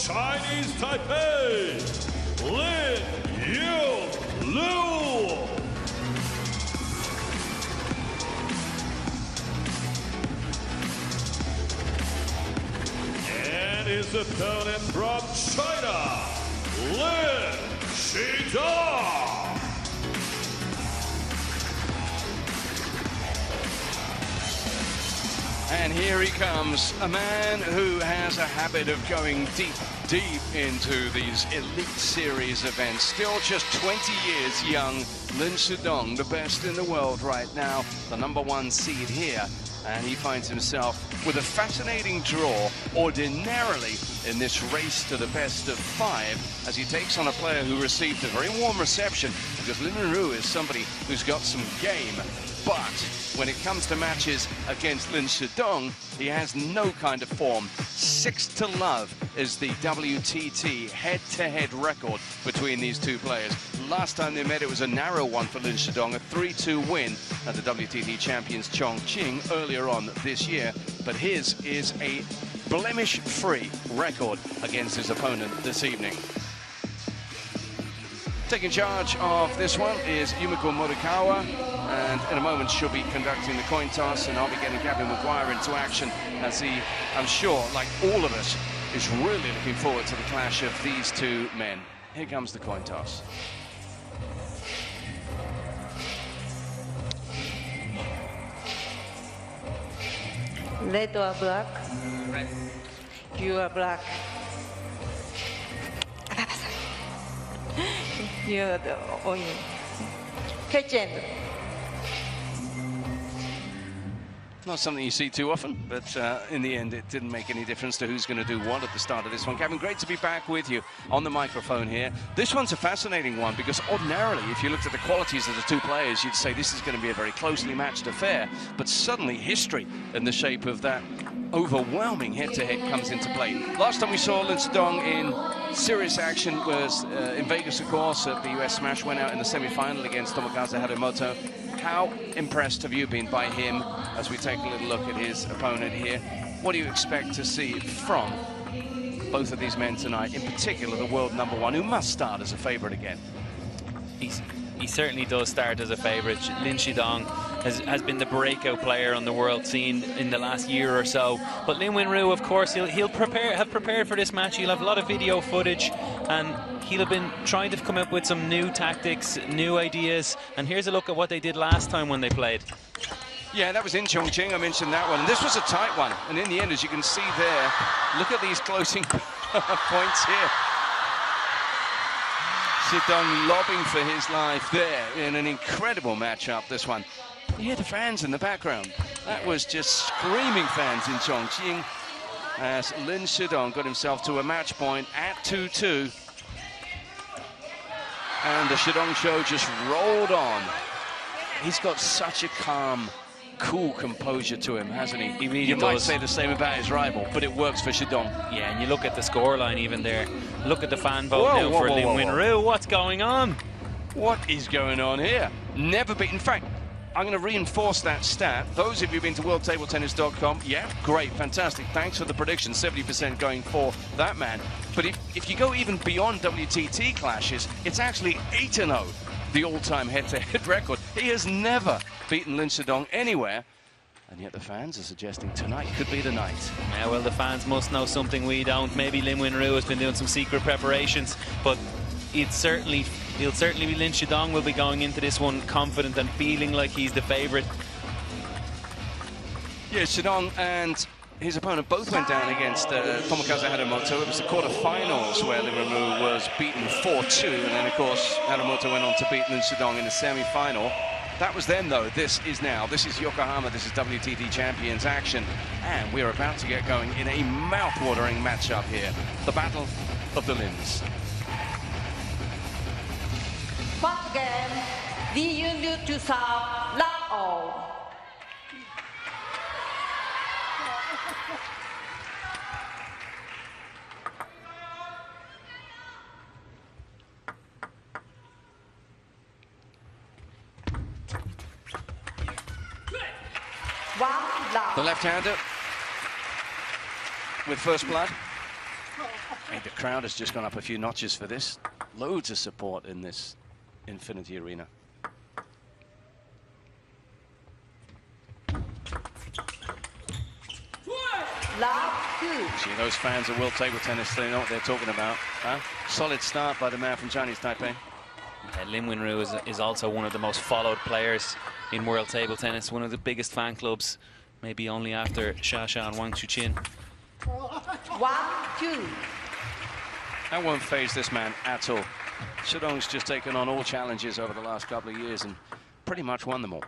Chinese Taipei, Lin Liu. And his opponent from China, Lin Shidong. And here he comes, a man who has a habit of going deep into these elite series events. Still just 20 years young, Lin Shidong, the best in the world right now, the #1 seed here. And he finds himself with a fascinating draw ordinarily in this race to the best of 5 as he takes on a player who received a very warm reception because Lin Ru is somebody who's got some game. But when it comes to matches against Lin Shidong, he has no kind of form. 6-0 is the WTT head-to-head record between these two players. Last time they met, it was a narrow one for Lin Shidong, a 3-2 win at the WTT champions Chongqing earlier on this year. But his is a blemish-free record against his opponent this evening. Taking charge of this one is Yumiko Morikawa, and in a moment she'll be conducting the coin toss, and I'll be getting Gavin Maguire into action as he, I'm sure, like all of us, is really looking forward to the clash of these two men. Here comes the coin toss. Red or black? Red. You are black. You are the oil. Kitchen. Not something you see too often, but in the end, it didn't make any difference to who's going to do what at the start of this one. Gavin, great to be back with you on the microphone here. This one's a fascinating one because ordinarily, if you looked at the qualities of the two players, you'd say this is going to be a very closely matched affair. But suddenly, history in the shape of that overwhelming head-to-head comes into play. Last time we saw Lin Shidong in serious action was in Vegas, of course, at the US Smash, went out in the semi-final against Tomokazu Haramoto. How impressed have you been by him as we take a little look at his opponent here? What do you expect to see from both of these men tonight, in particular the world #1, who must start as a favorite again? He certainly does start as a favorite. Lin Shidong has been the breakout player on the world scene in the last year or so. But Lin Ru, of course, he'll have prepared for this match. He'll have a lot of video footage, and he'll have been trying to come up with some new tactics, new ideas. And here's a look at what they did last time when they played. Yeah, that was in Chongqing. I mentioned that one. And this was a tight one. And in the end, as you can see there, look at these closing points here. Shidong lobbing for his life there in an incredible matchup, this one. You hear the fans in the background. That was just screaming fans in Chongqing as Lin Shidong got himself to a match point at 2-2. And the Shidong show just rolled on. He's got such a calm, cool composure to him, hasn't he? He really you does. might say the same about his rival, but it works for Shidong. Yeah, and you look at the scoreline even there. Look at the fan vote now for Lin Ru. What's going on? What is going on here? Never beaten. In fact, I'm going to reinforce that stat. Those of you who've been to worldtabletennis.com, yeah, great, fantastic. Thanks for the prediction, 70% going for that man. But if you go even beyond WTT clashes, it's actually 8-0, the all-time head-to-head record. He has never beaten Lin Shidong anywhere. And yet the fans are suggesting tonight could be the night. Yeah, well, the fans must know something we don't. Maybe Lin Ru has been doing some secret preparations, but he'll certainly be Lin Shidong will be going into this one confident and feeling like he's the favorite. Yeah, Shidong and his opponent both went down against Tomokazu Haramoto. It was the quarterfinals where Lin Ru was beaten 4-2, and then of course Haramoto went on to beat Lin Shidong in the semi-final. That was then, though. This is now. This is Yokohama. This is WTT champions action. And we're about to get going in a mouth-watering matchup here. The Battle of the Lins. First game, the Yunlu to serve, love all. The left-hander with first blood. I think the crowd has just gone up a few notches for this. Loads of support in this Infinity Arena. Love 2. See, those fans of world table tennis, they know what they're talking about. Huh? Solid start by the man from Chinese Taipei. Yeah, Lin Wenru is also one of the most followed players in world table tennis, one of the biggest fan clubs, maybe only after Xia and Wang Chuqin. 1-2. That won't faze this man at all. Shidong's just taken on all challenges over the last couple of years and pretty much won them all.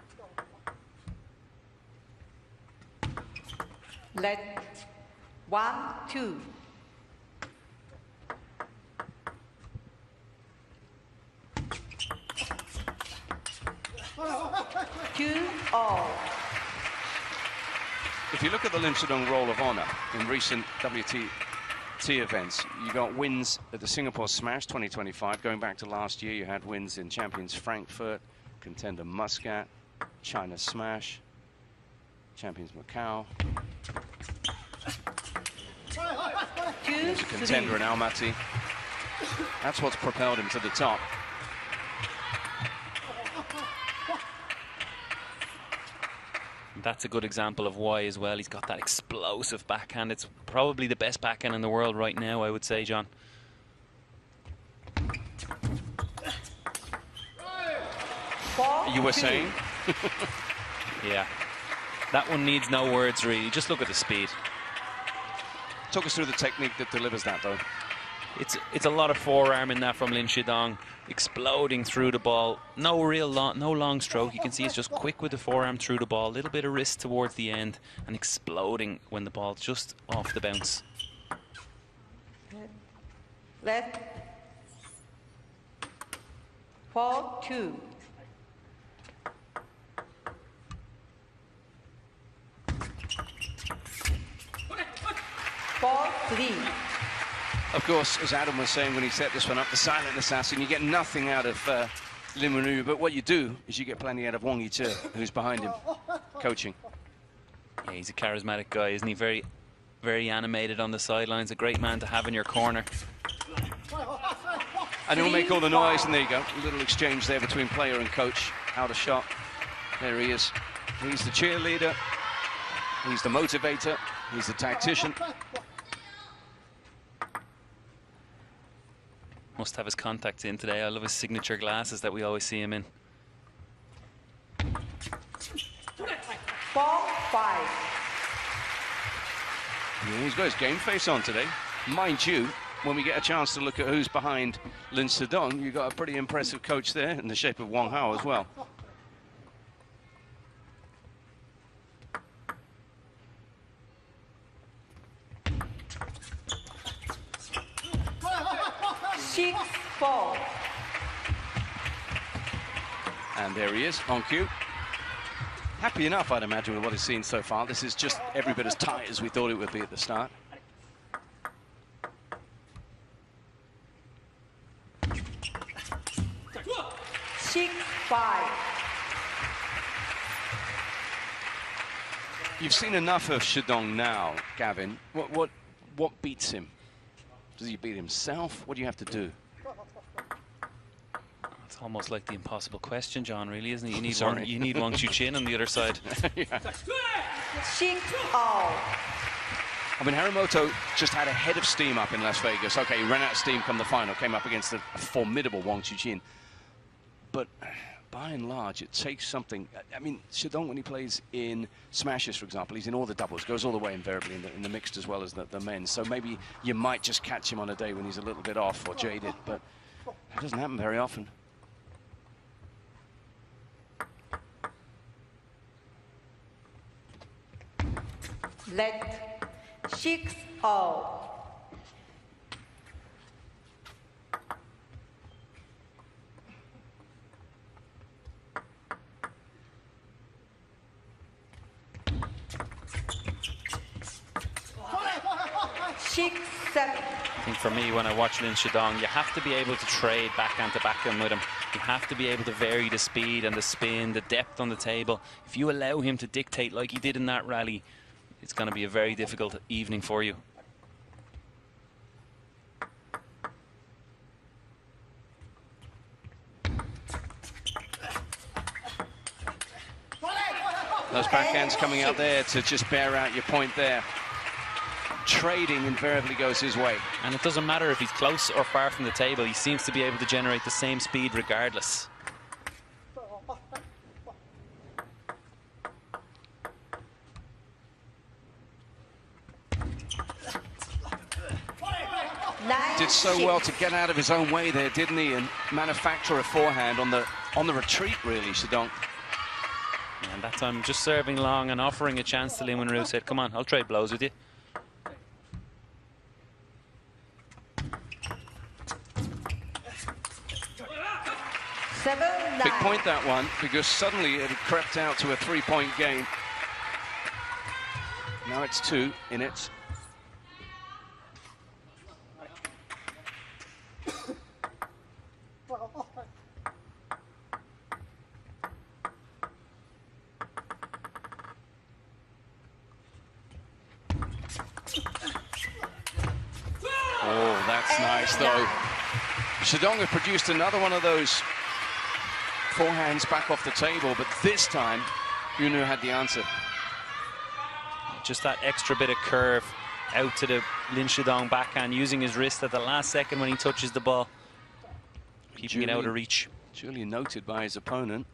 Let 1-2. 2-all. If you look at the Lin Shidong Roll of Honor in recent WTT events, you got wins at the Singapore Smash 2025. Going back to last year, you had wins in Champions Frankfurt, Contender Muscat, China Smash, Champions Macau. There's a contender in Almaty. That's what's propelled him to the top. That's a good example of why as well. He's got that explosive backhand. It's probably the best backhand in the world right now, I would say, John. You were saying? Yeah. That one needs no words, really. Just look at the speed. Talk us through the technique that delivers that, though. It's a lot of forearm in that from Lin Shidong, exploding through the ball. No long stroke. You can see it's just quick with the forearm through the ball. A little bit of wrist towards the end and exploding when the ball's just off the bounce. Let 4-2. 4-3. Of course, as Adam was saying when he set this one up, the silent assassin, you get nothing out of Lin Wenru, but what you do is you get plenty out of Wang Yiche, who's behind him, coaching. Yeah, he's a charismatic guy, isn't he? Very, very animated on the sidelines. A great man to have in your corner. And he'll make all the noise, and there you go. A little exchange there between player and coach. Out of shot. There he is. He's the cheerleader. He's the motivator. He's the tactician. Must have his contacts in today. I love his signature glasses that we always see him in. 4-5. Yeah, he's got his game face on today. Mind you, when we get a chance to look at who's behind Lin Shidong, you've got a pretty impressive coach there in the shape of Wang Hao as well. And there he is, on cue. Happy enough, I'd imagine, with what he's seen so far. This is just every bit as tight as we thought it would be at the start. You've seen enough of Shidong now, Gavin. What beats him? Does he beat himself? What do you have to do? It's almost like the impossible question, John, really, isn't it? You need Wang Chuqin on the other side. Yeah. 6-all. I mean, Harimoto just had a head of steam up in Las Vegas. Okay, he ran out of steam come the final, came up against a formidable Wang Chuqin. But by and large, it takes something. I mean, Shidong, when he plays in smashes, for example, he's in all the doubles, goes all the way invariably in the mixed as well as the men's. So maybe you might just catch him on a day when he's a little bit off or jaded, but it doesn't happen very often. Let 6-all. I think for me, when I watch Lin Shidong, you have to be able to trade backhand to backhand with him. You have to be able to vary the speed and the spin, the depth on the table. If you allow him to dictate like he did in that rally, it's going to be a very difficult evening for you. Those backhands coming out there to just bear out your point there. Trading invariably goes his way. And it doesn't matter if he's close or far from the table. He seems to be able to generate the same speed regardless. Did so well to get out of his own way there, didn't he? And manufacture a forehand on the retreat, really, Shidong. And that time just serving long and offering a chance to Lin Wenru. Said, come on, I'll trade blows with you. Big point, that one, because suddenly it had crept out to a 3-point game. Now it's 2 in it. Oh, that's nice, though. Shidong have produced another one of those forehands back off the table, but this time, Yunu had the answer. Just that extra bit of curve out to the Lin Shidong backhand, using his wrist at the last second when he touches the ball, keeping it out of reach. Duly noted by his opponent.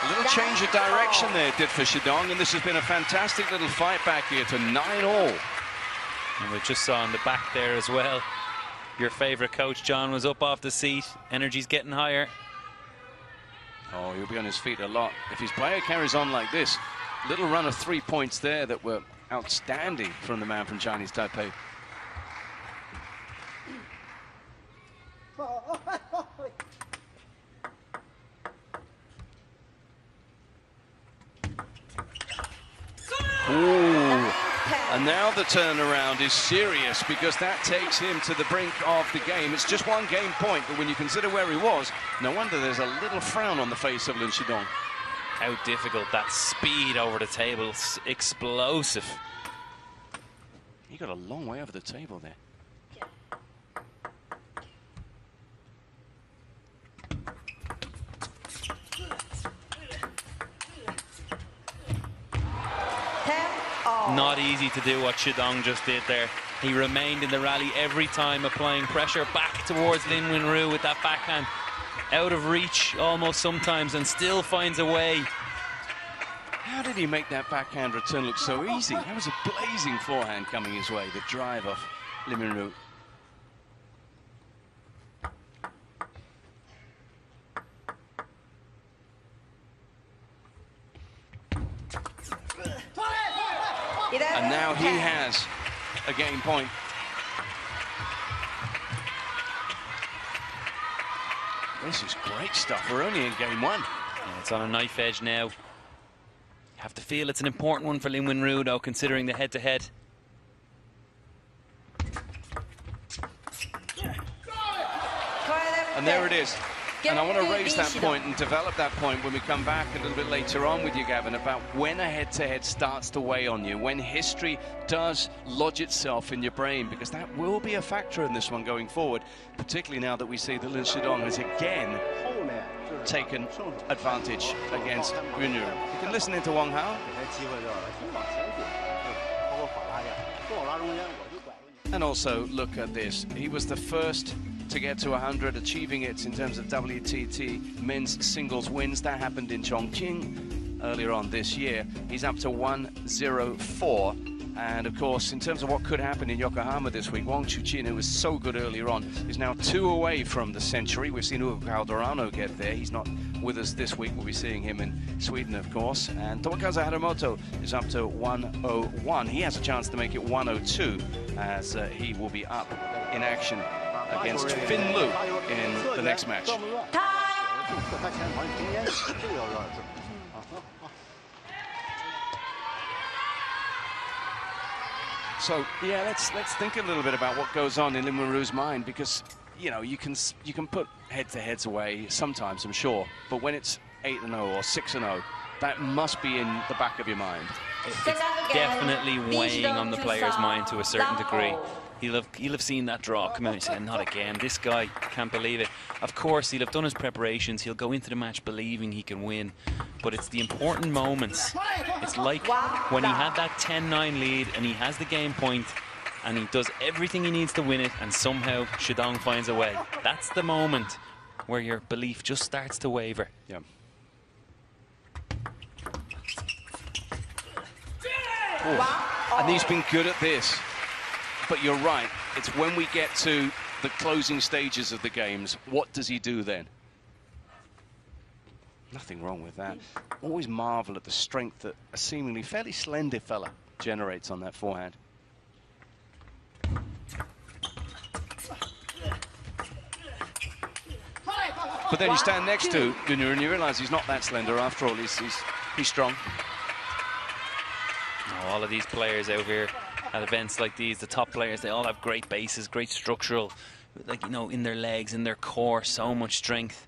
A little change of direction there did for Shidong, and this has been a fantastic little fight back here to 9-all. And we just saw in the back there as well, your favorite coach, John, was up off the seat. Energy's getting higher. Oh, he'll be on his feet a lot. If his player carries on like this, little run of 3 points there that were outstanding from the man from Chinese Taipei. Ooh. And now the turnaround is serious, because that takes him to the brink of the game. It's just 1 game point, but when you consider where he was, no wonder there's a little frown on the face of Lin Shidong. How difficult, that speed over the table, explosive. He got a long way over the table there. Not easy to do what Shidong just did there. He remained in the rally every time, applying pressure back towards Lin Wenru with that backhand. Out of reach almost sometimes, and still finds a way. How did he make that backhand return look so easy? That was a blazing forehand coming his way, the drive off Lin Wenru. And now he has a game point. This is great stuff. We're only in game 1. Yeah, it's on a knife edge now. You have to feel it's an important one for Lin Wenru, though, considering the head-to-head. And there it is. And I want to raise that point and develop that point when we come back a little bit later on with you, Gavin, about when a head-to-head starts to weigh on you, when history does lodge itself in your brain, because that will be a factor in this one going forward, particularly now that we see that Lin Shidong has again taken advantage against Yunu. You can listen into Wang Hao. And also look at this. He was the first to get to 100, achieving it in terms of WTT men's singles wins. That happened in Chongqing earlier on this year. He's up to 104. And of course, in terms of what could happen in Yokohama this week, Wang Chuqin, who was so good earlier on, is now 2 away from the century. We've seen Hugo Calderano get there. He's not with us this week. We'll be seeing him in Sweden, of course. And Tomokazu Haramoto is up to 101. He has a chance to make it 102, as he will be up in action against Finn Lu in the next match. So yeah, let's think a little bit about what goes on in Lin Wenru's mind, because you know you can put head-to-heads away sometimes, I'm sure, but when it's 8-0 or 6-0, that must be in the back of your mind. It's definitely weighing on the player's mind to a certain degree. He'll have seen that draw come out and say, not again, this guy, can't believe it. Of course, he'll have done his preparations, he'll go into the match believing he can win, but it's the important moments. It's like when he had that 10-9 lead and he has the game point and he does everything he needs to win it, and somehow Shidong finds a way. That's the moment where your belief just starts to waver. Yeah. And he's been good at this. But you're right, it's when we get to the closing stages of the games, what does he do then? Nothing wrong with that. Always marvel at the strength that a seemingly fairly slender fella generates on that forehand. But then you stand next to Gunnar and you realize he's not that slender after all. He's strong. Oh, all of these players out here at events like these, the top players, they all have great bases, great structural, like, you know, in their legs, in their core, so much strength.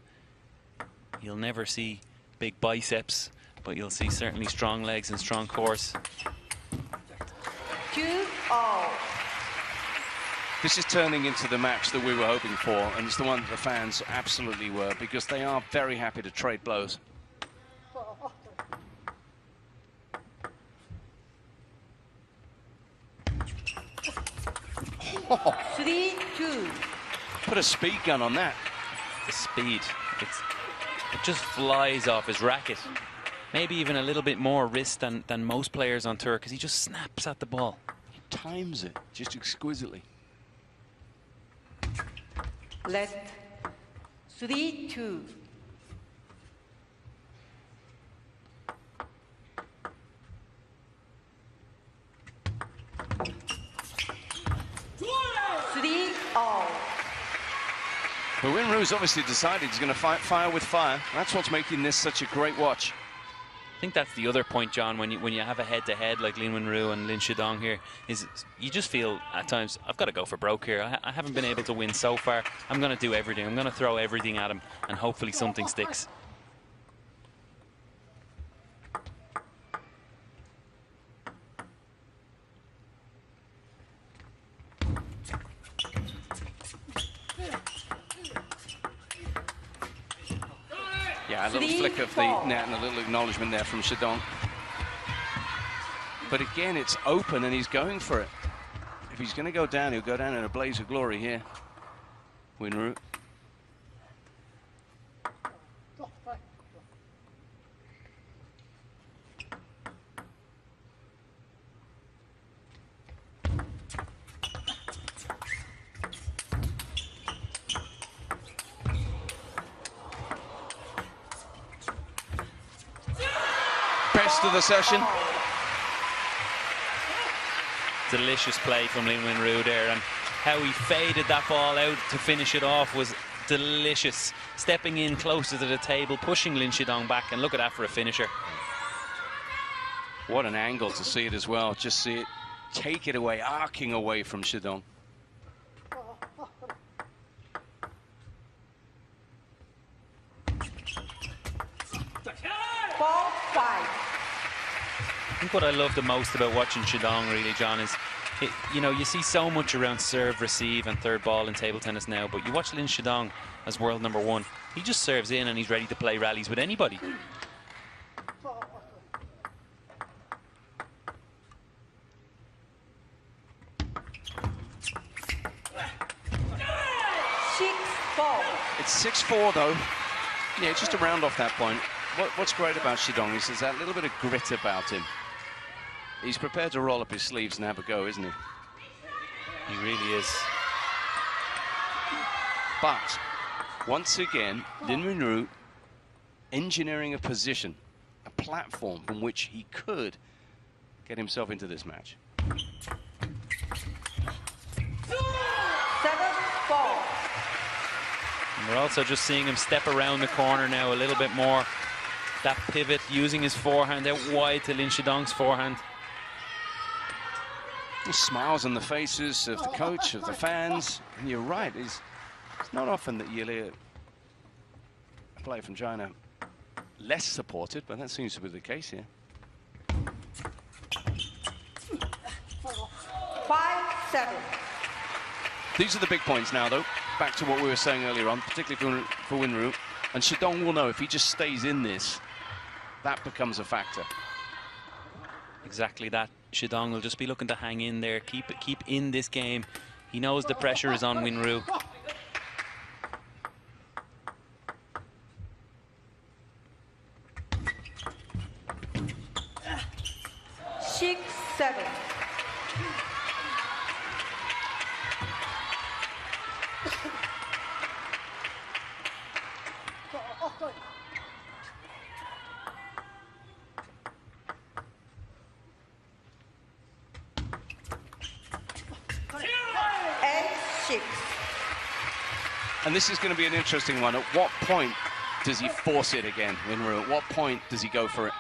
You'll never see big biceps, but you'll see certainly strong legs and strong cores. 2-0. This is turning into the match that we were hoping for, and it's the one that the fans absolutely were, because they are very happy to trade blows. Oh. 3-2. Put a speed gun on that. The speed, it just flies off his racket. Maybe even a little bit more wrist than most players on tour, because he just snaps at the ball. He times it just exquisitely. Left. 3-2. But Winru's obviously decided he's going to fight fire with fire. That's what's making this such a great watch. I think that's the other point, John, when you have a head-to-head like Lin Winru and Lin Shidong here, is you just feel at times, I've got to go for broke here. I haven't been able to win so far. I'm going to do everything. I'm going to throw everything at him, and hopefully something sticks. Yeah, a little flick of the net and a little acknowledgement there from Shidong. But again, it's open and he's going for it. If he's going to go down, he'll go down in a blaze of glory here. Winru. Best of the session. Delicious play from Lin Winru there, and how he faded that ball out to finish it off was delicious. Stepping in closer to the table, pushing Lin Shidong back, and look at that for a finisher. What an angle to see it as well. Just see it take it away, arcing away from Shidong. I think what I love the most about watching Shidong, really, John, is, you know, you see so much around serve, receive, and third ball in table tennis now, but you watch Lin Shidong as world #1. He just serves in and he's ready to play rallies with anybody. It's 6-4 though. Yeah, just to round off that point. What's great about Shidong is there's that little bit of grit about him. He's prepared to roll up his sleeves and have a go, isn't he? He really is. But once again, Lin Winru engineering a position, a platform from which he could get himself into this match. 7-4. And we're also just seeing him step around the corner now a little bit more. That pivot, using his forehand out wide to Lin Shidong's forehand. Smiles on the faces of the coach, of the fans. And you're right, it's not often that you'll hear a player from China less supported, but that seems to be the case here. 5-7. These are the big points now, though. Back to what we were saying earlier on, particularly for Winru. And Shidong will know if he just stays in this, that becomes a factor. Exactly that. Shidong will just be looking to hang in there, keep in this game. He knows the pressure is on Winru. Six, 7. And this is going to be an interesting one. At what point does he force it again, Winru? At what point does he go for it?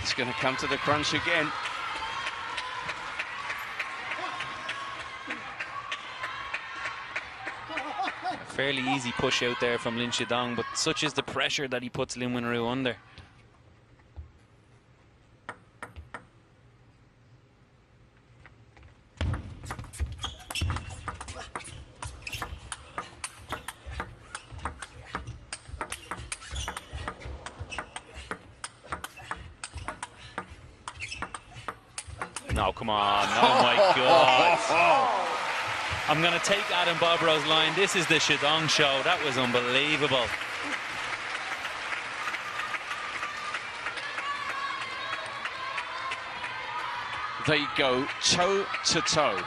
It's going to come to the crunch again. Fairly easy push out there from Lin Shidong, but such is the pressure that he puts Lin Winru under. No, come on. Oh, my God. I'm going to take Adam Bobro's line. This is the Shidong show. That was unbelievable. They go toe to toe.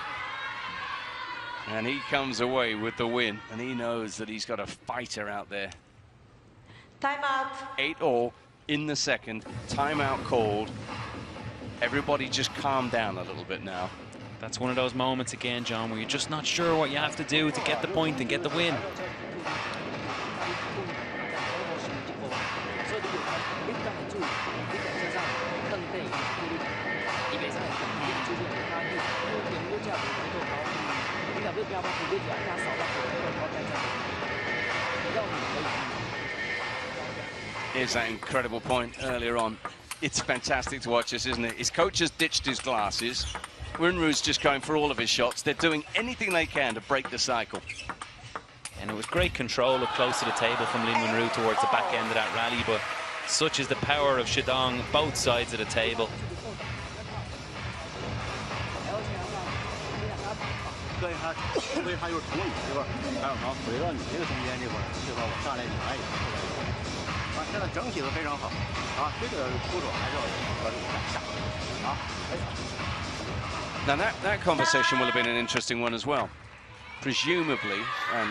And he comes away with the win. And he knows that he's got a fighter out there. Timeout. 8-all in the second. Timeout called. Everybody just calm down a little bit now. That's one of those moments again, John, where you're just not sure what you have to do to get the point and get the win. Here's that incredible point earlier on. It's fantastic to watch this, isn't it? His coach has ditched his glasses. Winru's just going for all of his shots. They're doing anything they can to break the cycle. And it was great control up close to the table from Lin Winru towards the back end of that rally, but such is the power of Shidong, both sides of the table. Now that conversation will have been an interesting one as well. Presumably, and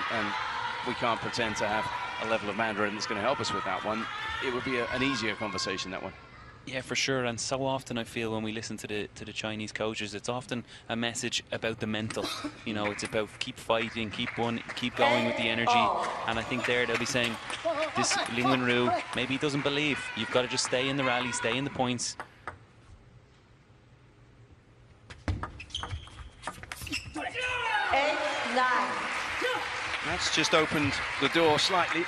we can't pretend to have a level of Mandarin that's going to help us with that one, it would be an easier conversation, that one. Yeah, for sure. And so often I feel when we listen to the Chinese coaches, it's often a message about the mental. You know, it's about keep fighting, keep going with the energy. And I think there they'll be saying, this Lin Winru, maybe he doesn't believe. You've got to just stay in the rally, stay in the points. That's just opened the door slightly.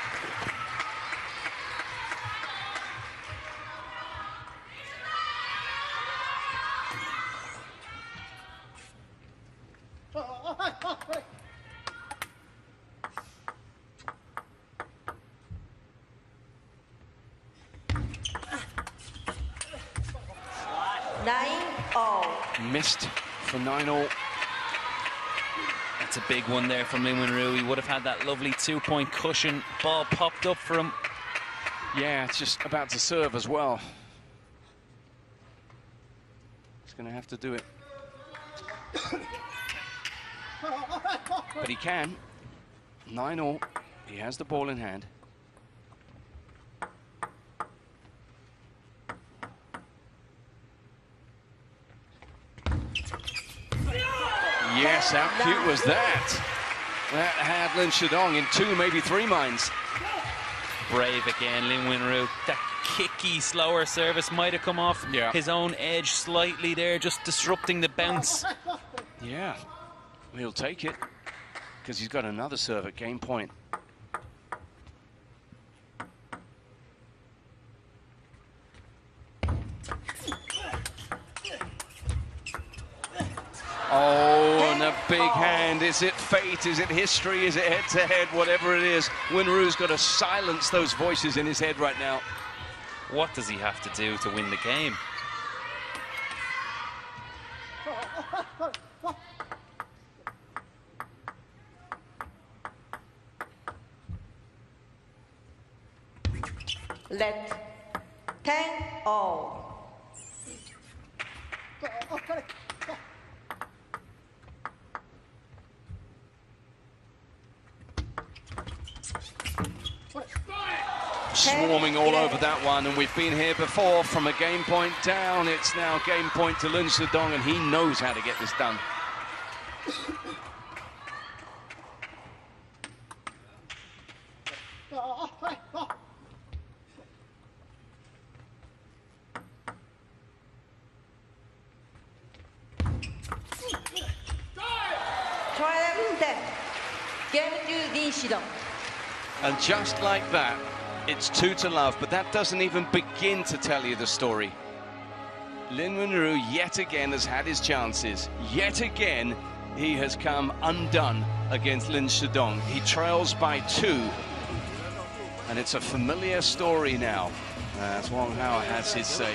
Missed for 9-all. That's a big one there from Lin Winru. He would have had that lovely 2-point cushion. Ball popped up for him. Yeah, it's just about to serve as well. He's going to have to do it. But he can. 9-all. He has the ball in hand. Yes, how cute was that? That had Lin Shidong in 2, maybe 3 minds. Brave again, Lin Winru. That kicky, slower service might have come off his own edge slightly there, just disrupting the bounce. Yeah, he'll take it because he's got another serve at game point. Oh, and a big hand. Is it fate? Is it history? Is it head-to-head? Whatever it is, Winru's got to silence those voices in his head right now. What does he have to do to win the game? Let 10-all. Swarming all over that one, and we've been here before from a game point down. It's now game point to Lin Shidong, and he knows how to get this done. And just like that, it's 2-love, but that doesn't even begin to tell you the story. Lin Wenru yet again has had his chances. Yet again, he has come undone against Lin Shidong. He trails by 2, and it's a familiar story now, as Wang Hao has his say.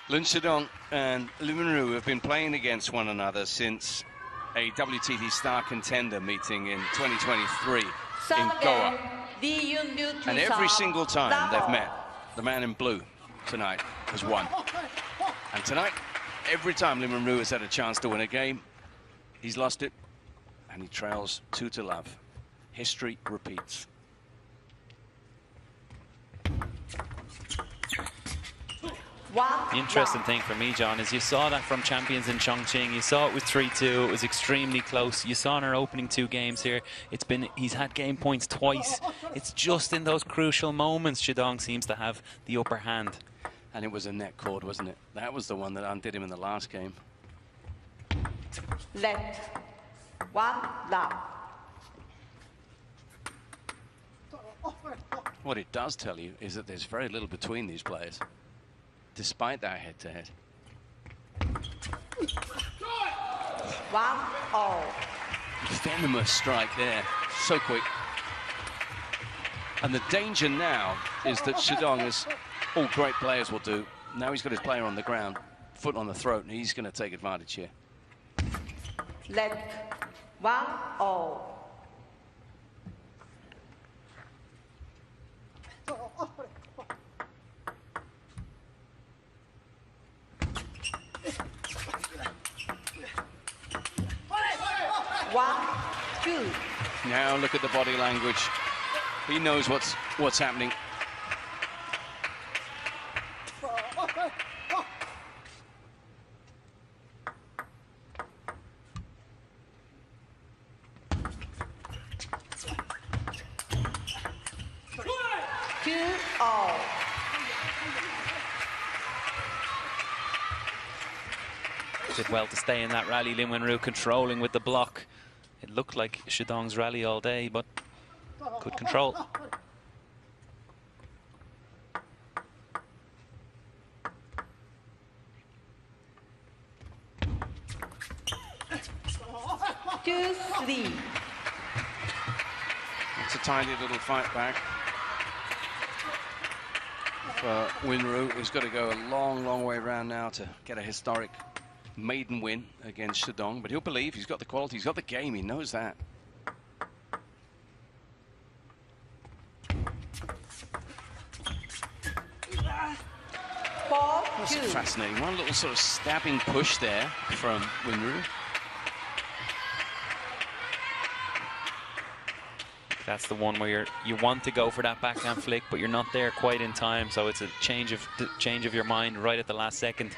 Lin Shidong and Lin Wenru have been playing against one another since a WTT Star Contender meeting in 2023 in Goa. And every single time they've met, the man in blue tonight has won. And tonight, every time Lin Wenru has had a chance to win a game, he's lost it, and he trails 2-love. History repeats. The interesting thing for me, John, is you saw that from champions in Chongqing. You saw it with 3-2. It was extremely close. You saw in our opening 2 games here, he's had game points twice. It's just in those crucial moments Shidong seems to have the upper hand. And it was a net cord, wasn't it? That was the one that undid him in the last game. Let 1-love. What it does tell you is that there's very little between these players, despite that head-to-head. 1-all. Venomous strike there, so quick. And the danger now is that Shidong, as all great players will do, now he's got his player on the ground, foot on the throat, and he's going to take advantage here. Let 1-all. Now look at the body language. He knows what's happening. Did well to stay in that rally. Lin Wenru controlling with the block. It looked like Shidong's rally all day, but good control. It's a tiny little fight back. for Winru, who's got to go a long, long way around now to get a historic maiden win against Shidong. But he'll believe he's got the quality, he's got the game, he knows that. That's a fascinating one. Little sort of stabbing push there from Winru. That's the one where you want to go for that backhand flick, but you're not there quite in time. So it's a change of your mind right at the last second.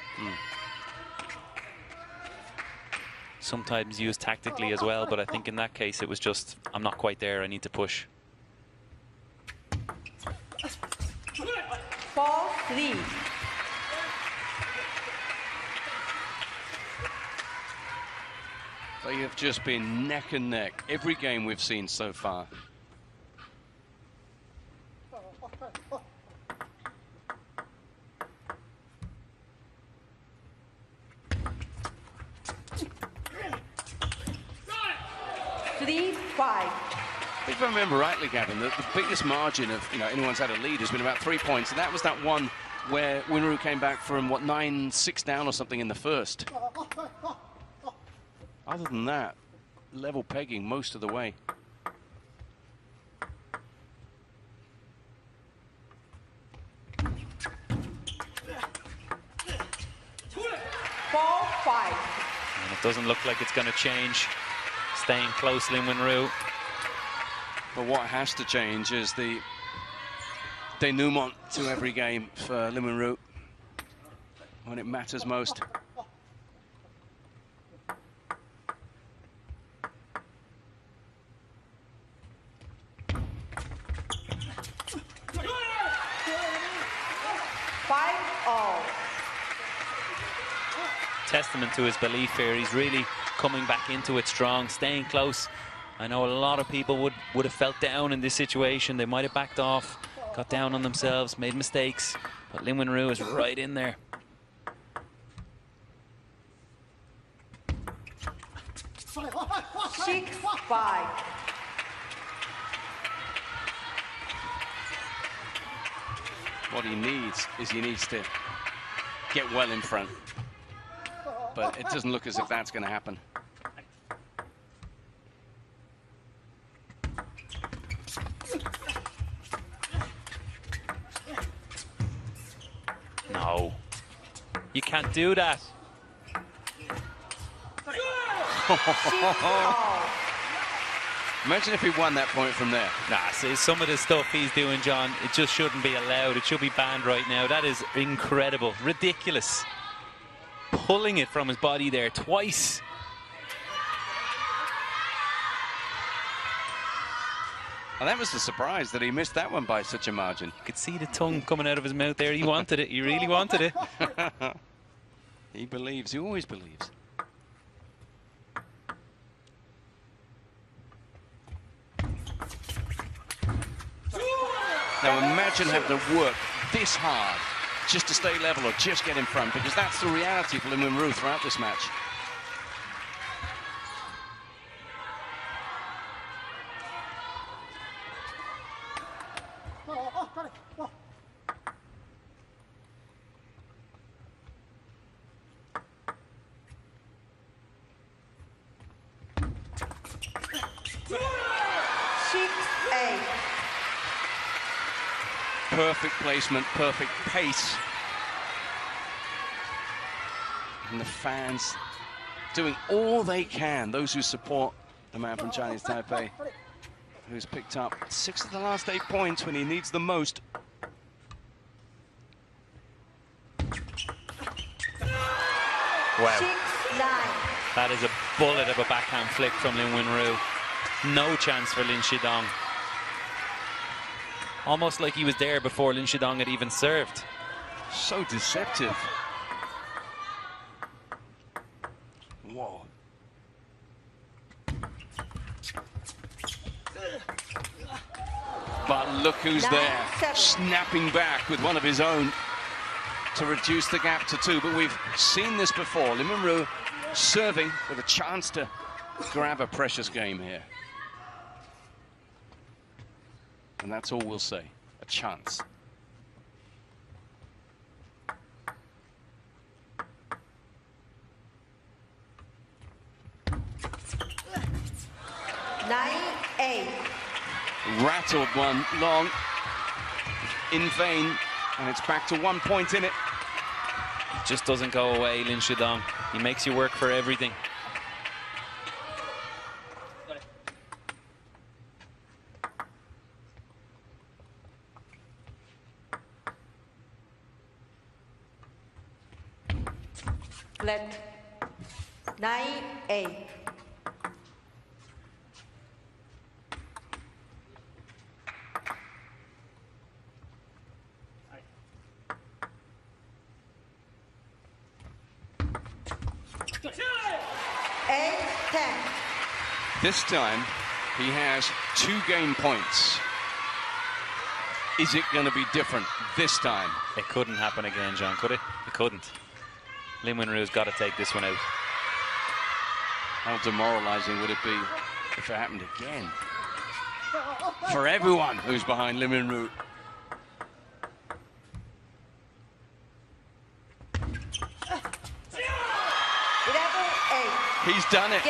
Sometimes used tactically as well, but I think in that case it was just, I'm not quite there, I need to push. 4-3. They have just been neck and neck every game we've seen so far. If I remember rightly, Gavin, the biggest margin of anyone's had a lead has been about 3 points, and that was that one where Winru came back from what 9-6 down or something in the first. Other than that, level pegging most of the way. And it doesn't look like it's going to change. Staying close, Lin Winru. But what has to change is the denouement to every game for Lin Winru when it matters most. Testament to his belief here. He's really coming back into it strong, staying close. I know a lot of people would have felt down in this situation. They might have backed off, got down on themselves, made mistakes, but Lin Winru is right in there. What he needs is he needs to get well in front. But it doesn't look as if that's going to happen. No. You can't do that. Imagine if he won that point from there. Nah, see, some of the stuff he's doing, John, it just shouldn't be allowed. It should be banned right now. That is incredible. Ridiculous. Pulling it from his body there twice. And that was the surprise that he missed that one by such a margin. You could see the tongue coming out of his mouth there. He wanted it. He really wanted it. He believes. He always believes. Now imagine having to work this hard just to stay level or just get in front, because that's the reality for Lin Winru throughout this match. Perfect placement, perfect pace. And the fans doing all they can, those who support the man from Chinese Taipei, who's picked up 6 of the last 8 points when he needs them most. Wow. That is a bullet of a backhand flick from Lin Winru. No chance for Lin Shidong. Almost like he was there before Lin Shidong had even served. So deceptive. Whoa. But look who's there, snapping back with one of his own to reduce the gap to 2. But we've seen this before. Lin Winru serving with a chance to grab a precious game here. And that's all we'll say, a chance. rattled one long, in vain, and it's back to 1 point in it. It just doesn't go away, Lin Shidong. He makes you work for everything. Let 9-8. This time, he has 2 game points. Is it going to be different this time? It couldn't happen again, John, could it? It couldn't. Lin Wenru's got to take this one out. How demoralizing would it be if it happened again? For everyone who's behind Lin Wenru. He's done it.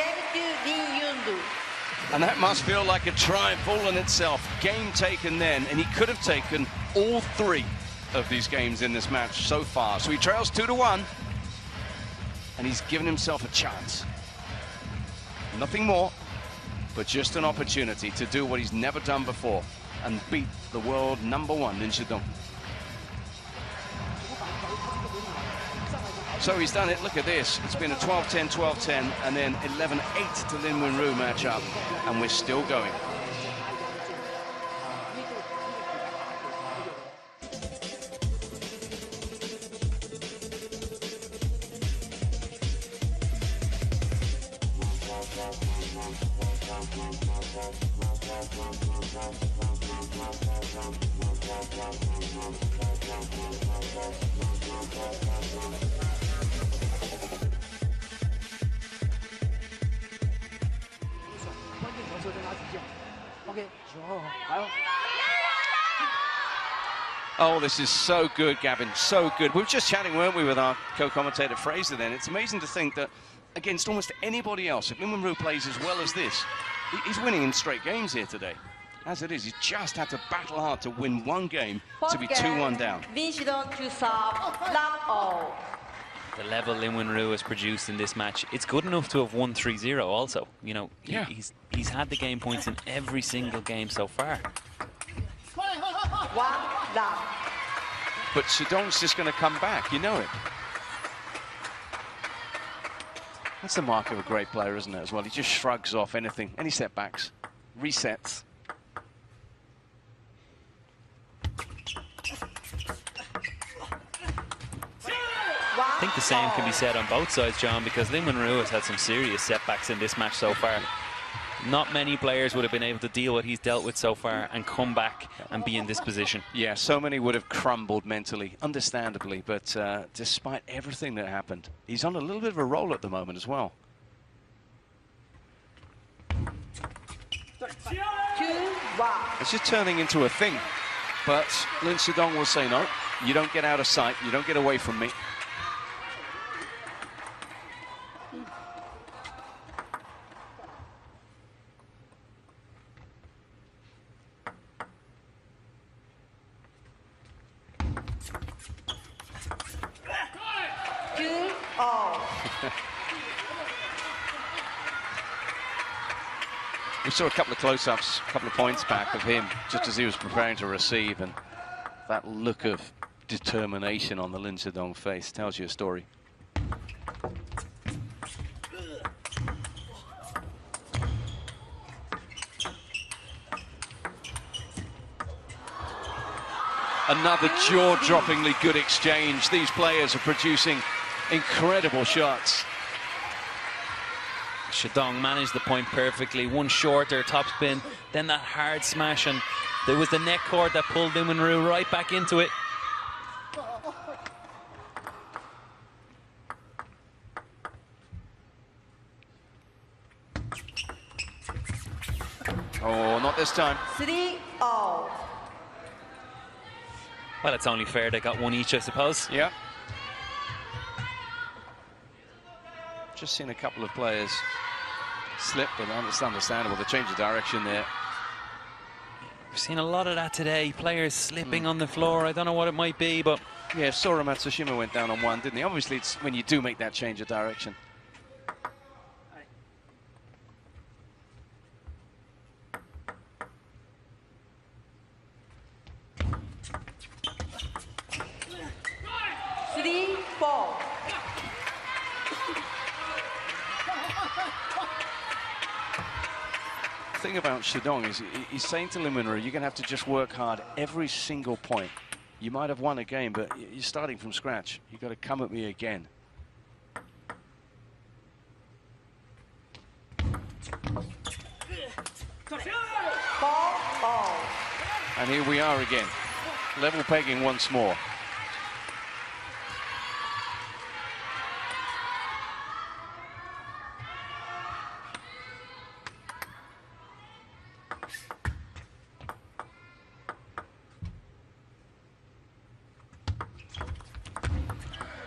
And that must feel like a triumph all in itself. Game taken then, and he could have taken all 3 of these games in this match so far. So he trails 2-1, and he's given himself a chance. Nothing more, but just an opportunity to do what he's never done before and beat the world #1, Lin Shidong. So he's done it. Look at this. It's been a 12-10, 12-10, and then 11-8 to Lin Wenru matchup, and we're still going. Oh, this is so good, Gavin, so good. We were just chatting, weren't we, with our co-commentator Fraser then. It's amazing to think that against almost anybody else, if Lin Wenru plays as well as this, he's winning in straight games here today. As it is, he's just had to battle hard to win 1 game to be 2-1 down. Lin Shidong to serve, love all. The level Lin Wenru has produced in this match, it's good enough to have won 3-0 also. You know, yeah. He's had the game points in every single game so far. 1 love. But Shidong's just going to come back, you know it. That's the mark of a great player, isn't it, as well? He just shrugs off anything, any setbacks, resets. I think the same can be said on both sides, John, because Lin Wenru has had some serious setbacks in this match so far. Not many players would have been able to deal with what he's dealt with so far and come back and be in this position. Yeah, so many would have crumbled mentally, understandably, but despite everything that happened, he's on a little bit of a roll at the moment as well. 2-1. It's just turning into a thing, but Lin Shidong will say, no, you don't get out of sight, you don't get away from me. We saw a couple of close-ups, a couple of points back of him just as he was preparing to receive, and that look of determination on the Lin Shidong face tells you a story. Another jaw-droppingly good exchange. These players are producing incredible shots. Shidong managed the point perfectly. One shorter top spin, then that hard smash, and there was the neck cord that pulled Lin Wenru right back into it. Oh, not this time. 3-0. Well, it's only fair they got one each, I suppose. Yeah. Just seen a couple of players slip, but it's understandable. The change of direction there. We've seen a lot of that today. Players slipping on the floor. I don't know what it might be, but Yeah, Sora Matsushima went down on one, didn't he? Obviously, it's when you do make that change of direction. Three, four. The thing about Shidong is he's saying to Lin Wenru, you're going to have to just work hard every single point. You might have won a game, but you're starting from scratch. You've got to come at me again. Ball. And here we are again. Level pegging once more.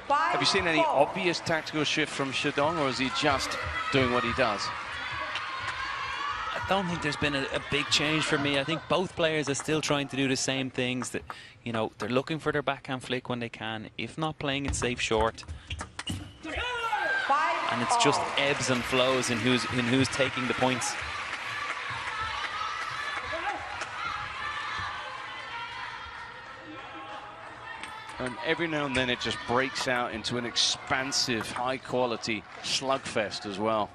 Have you seen any obvious tactical shift from Shidong, or is he just doing what he does? I don't think there's been a big change for me. I think both players are still trying to do the same things. That, you know, they're looking for their backhand flick when they can. If not, playing it safe short. And it's just ebbs and flows in who's taking the points. And every now and then it just breaks out into an expansive, high-quality slugfest as well.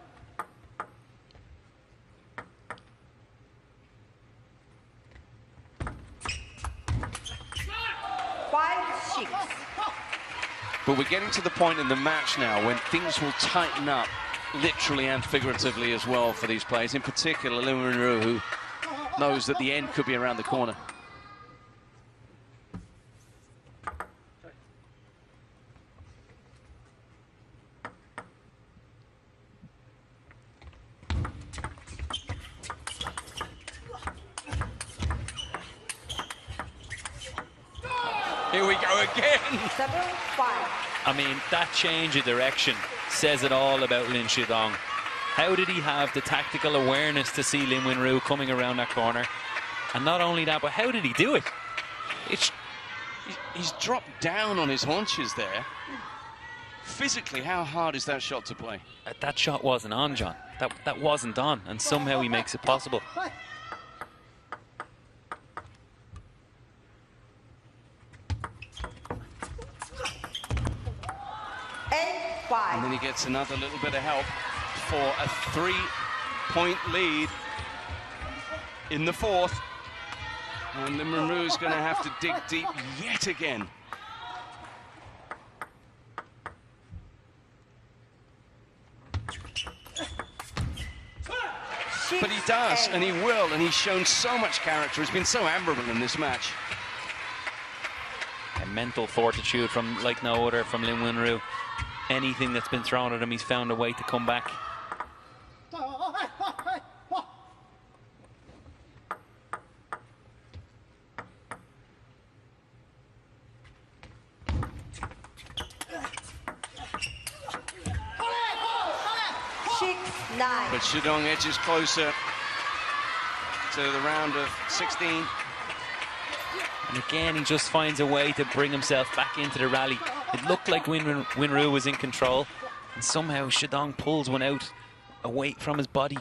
But we're getting to the point in the match now when things will tighten up, literally and figuratively as well for these players. In particular, Lin Wenru, who knows that the end could be around the corner. Here we go again. 7-5. I mean, that change of direction says it all about Lin Shidong. How did he have the tactical awareness to see Lin Wenru coming around that corner? And not only that, but how did he do it? He's dropped down on his haunches there. Physically, how hard is that shot to play? That shot wasn't on, John. That wasn't on, and somehow he makes it possible. And then he gets another little bit of help for a 3-point lead in the fourth. And Lin Wenru's going to have to dig deep yet again. But he does, and he will, and he's shown so much character. He's been so admirable in this match. A mental fortitude from like no other from Lin Wenru. Anything that's been thrown at him, he's found a way to come back. But Shidong edges closer to the round of 16. And again, he just finds a way to bring himself back into the rally. It looked like Wenru was in control, and somehow Shidong pulls one out away from his body.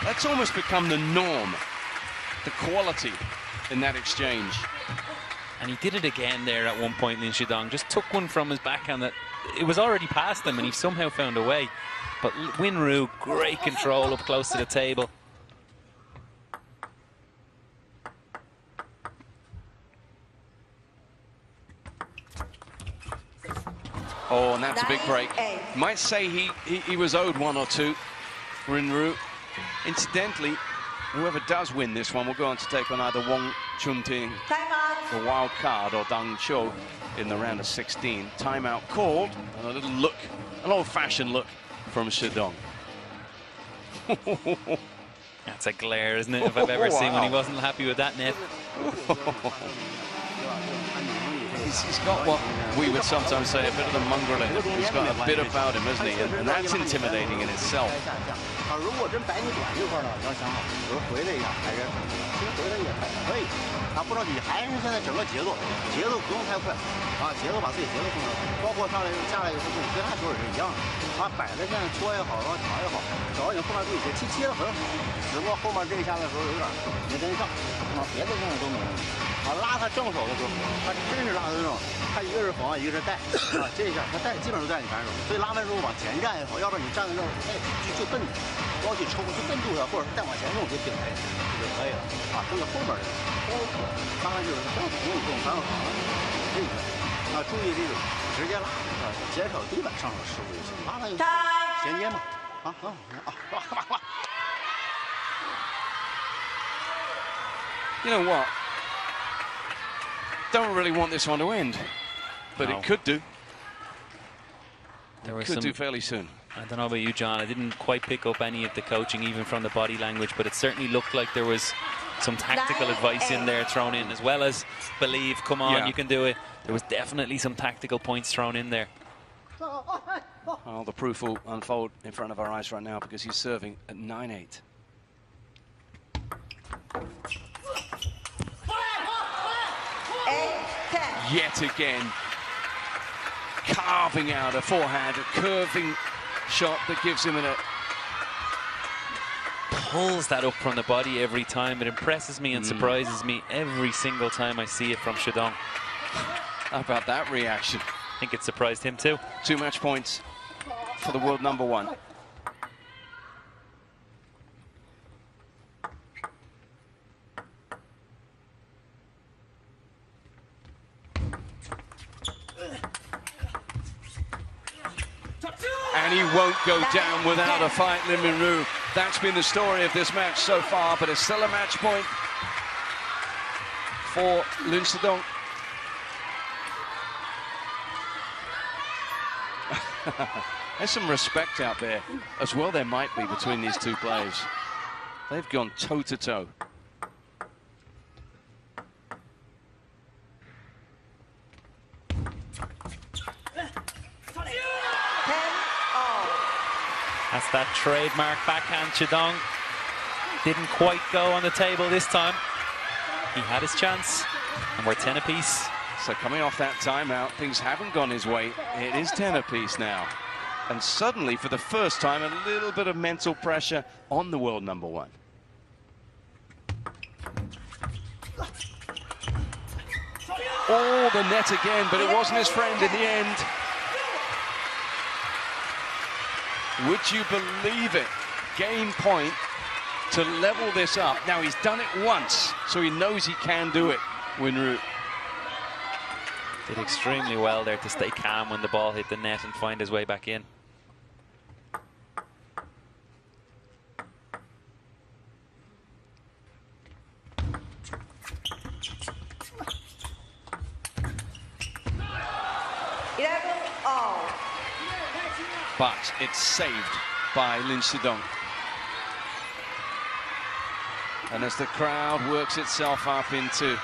That's almost become the norm, the quality in that exchange. And he did it again there at one point. Lin Shidong just took one from his backhand that it was already past him, and he somehow found a way. But Wenru, great control up close to the table. Oh, and that's a big break. Might say he was owed one or two, Wenru. Incidentally, whoever does win this one will go on to take on either Wong Chun-ting, the wild card, or Dang Cho in the round of 16. Timeout called, and a little look, an old-fashioned look from Shidong. That's a glare, isn't it? If I've ever seen one, he wasn't happy with that net. He's got what we would sometimes say a bit of the mongrel in him. He's got a bit about him, hasn't he? And that's intimidating in itself. 如果真摆你短这块呢，要想好，比如回来一下，还是其实回来也还可以，他不着急，还是现在整个节奏不用太快啊，节奏把自己节奏控制好，包括上来下来以后跟其他球也是一样的，啊，摆的现在搓也好，然后抢也好，只要你后面对接，接的很好，只不过后面这一下的时候有点没跟上，啊，别的地方都没问题。 啊，拉他正手的时候，他真是拉的正手，他一个是防，一个是带，啊，这一下他带基本上都带你反手，所以拉完之后往前站也好，要不然你站在这儿，哎，就蹬你，不要去抽，就蹬住他，或者是再往前用就顶开，就可以了，啊，这个后边的包括当然就是像同这种反手防这个，啊，注意这种直接拉，啊，减少地板上手失误就行，拉他就衔接嘛，啊，拉。 You know what? Don't really want this one to end, but it could do. There was Could do fairly soon. I don't know about you, John. I didn't quite pick up any of the coaching, even from the body language, but it certainly looked like there was some tactical advice in there thrown in, as well as believe, come on, you can do it. There was definitely some tactical points thrown in there. Well, the proof will unfold in front of our eyes right now because he's serving at 9-8. Yet again, carving out a forehand, a curving shot that gives him a... Pulls that up from the body every time. It impresses me and surprises me every single time I see it from Shidong. How about that reaction? I think it surprised him too. 2 match points for the world number one. And he won't go down without a fight, Lin Minru. That's been the story of this match so far, but it's still a match point for Lin Shidong. There's some respect out there as well. There might be between these two players. They've gone toe-to-toe. That's that trademark backhand. Shidong didn't quite go on the table this time. He had his chance, and we're 10 apiece. So coming off that timeout, things haven't gone his way. It is 10 apiece now. And suddenly, for the first time, a little bit of mental pressure on the world number one. Oh, the net again, but it wasn't his friend in the end. Would you believe it? Game point to level this up. Now, he's done it once, so he knows he can do it, Winru. Did extremely well there to stay calm when the ball hit the net and find his way back in. But it's saved by Lin Shidong. And as the crowd works itself up into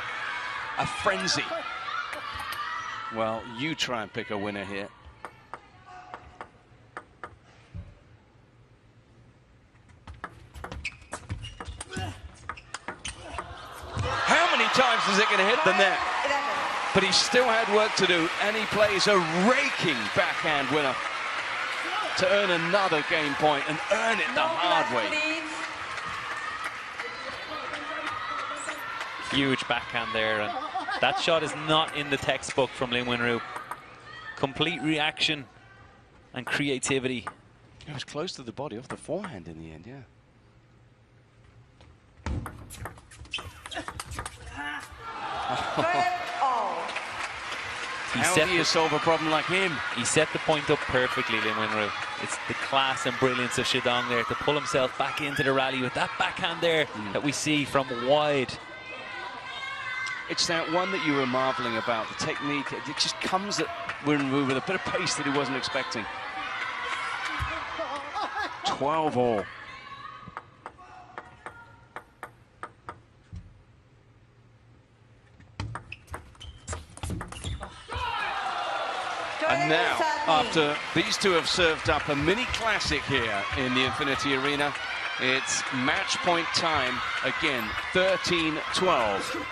a frenzy, well, you try and pick a winner here. How many times is it going to hit the net? But he still had work to do, and he plays a raking backhand winner to earn another game point and earn it the hard way. Huge backhand there, and that shot is not in the textbook from Lin Winru. Complete reaction and creativity. It was close to the body off the forehand in the end, yeah. How do you solve a problem like him? He set the point up perfectly, Lin Winru. It's the class and brilliance of Shidong there to pull himself back into the rally with that backhand there that we see from wide. It's that one that you were marveling about, the technique. It just comes at Winru with a bit of pace that he wasn't expecting. 12-all. And now, after these two have served up a mini classic here in the Infinity Arena, it's match point time again, 13-12.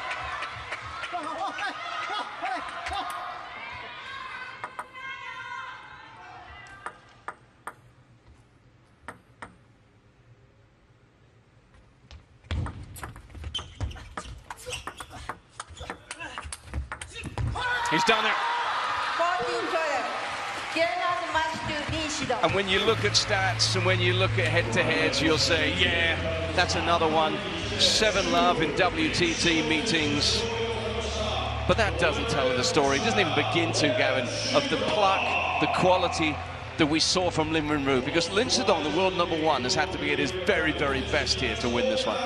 He's done it. 14-12. Game of match to Lin Shidong. And when you look at stats and when you look at head-to-heads, you'll say, yeah, that's another one. 7-love in WTT meetings. But that doesn't tell the story. It doesn't even begin to, Gavin, of the pluck, the quality that we saw from Lin Wenru. Because Lin Shidong, the world #1, has had to be at his very, very best here to win this one.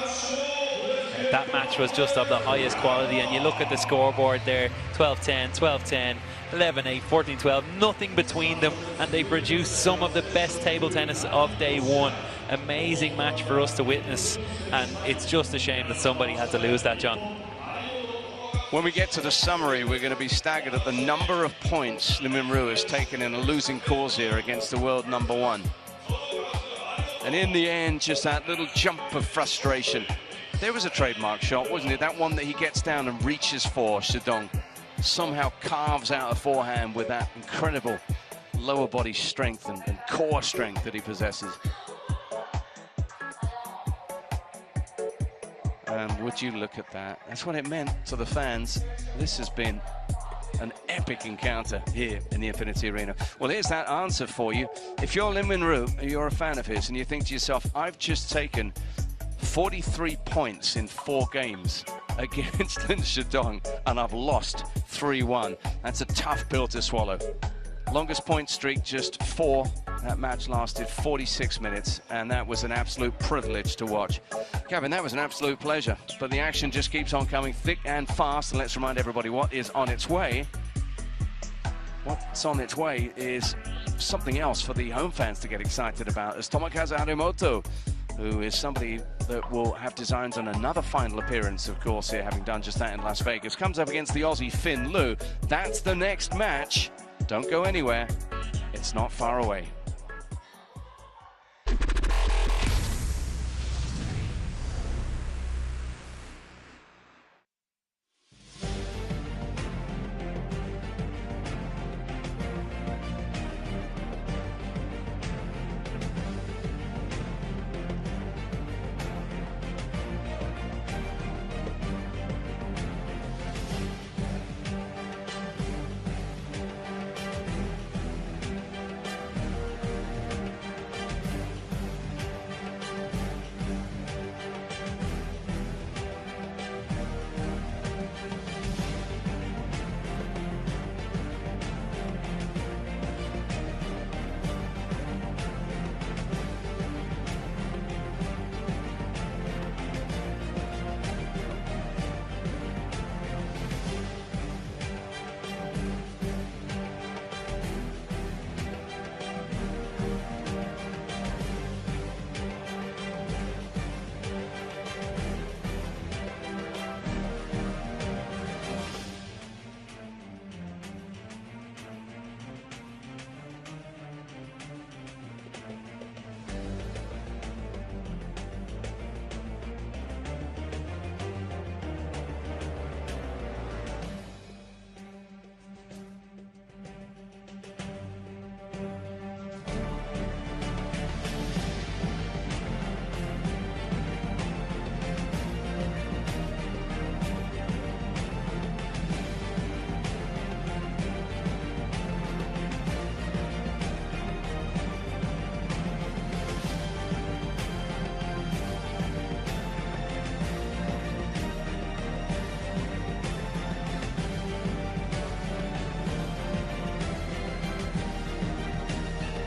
That match was just of the highest quality, and you look at the scoreboard there, 12-10, 12-10, 11-8, 14-12, nothing between them, and they produced some of the best table tennis of day one. Amazing match for us to witness, and it's just a shame that somebody had to lose that, John. When we get to the summary, we're going to be staggered at the number of points Lin Wenru has taken in a losing cause here against the world #1. And in the end, just that little jump of frustration. There was a trademark shot, wasn't it? That one that he gets down and reaches for, Shidong. Somehow carves out a forehand with that incredible lower body strength and core strength that he possesses. And would you look at that? That's what it meant to the fans. This has been an epic encounter here in the Infinity Arena. Well, here's that answer for you. If you're Lin Wenru, you're a fan of his, and you think to yourself, I've just taken 43 points in 4 games against Lin Shidong, and I've lost 3-1. That's a tough pill to swallow. Longest point streak, just 4. That match lasted 46 minutes, and that was an absolute privilege to watch. Gavin, that was an absolute pleasure, but the action just keeps on coming thick and fast, and let's remind everybody what is on its way. What's on its way is something else for the home fans to get excited about, as Tomokazu Harimoto, who is somebody that will have designs on another final appearance, of course, here, having done just that in Las Vegas, comes up against the Aussie Finn Liu. That's the next match. Don't go anywhere. It's not far away.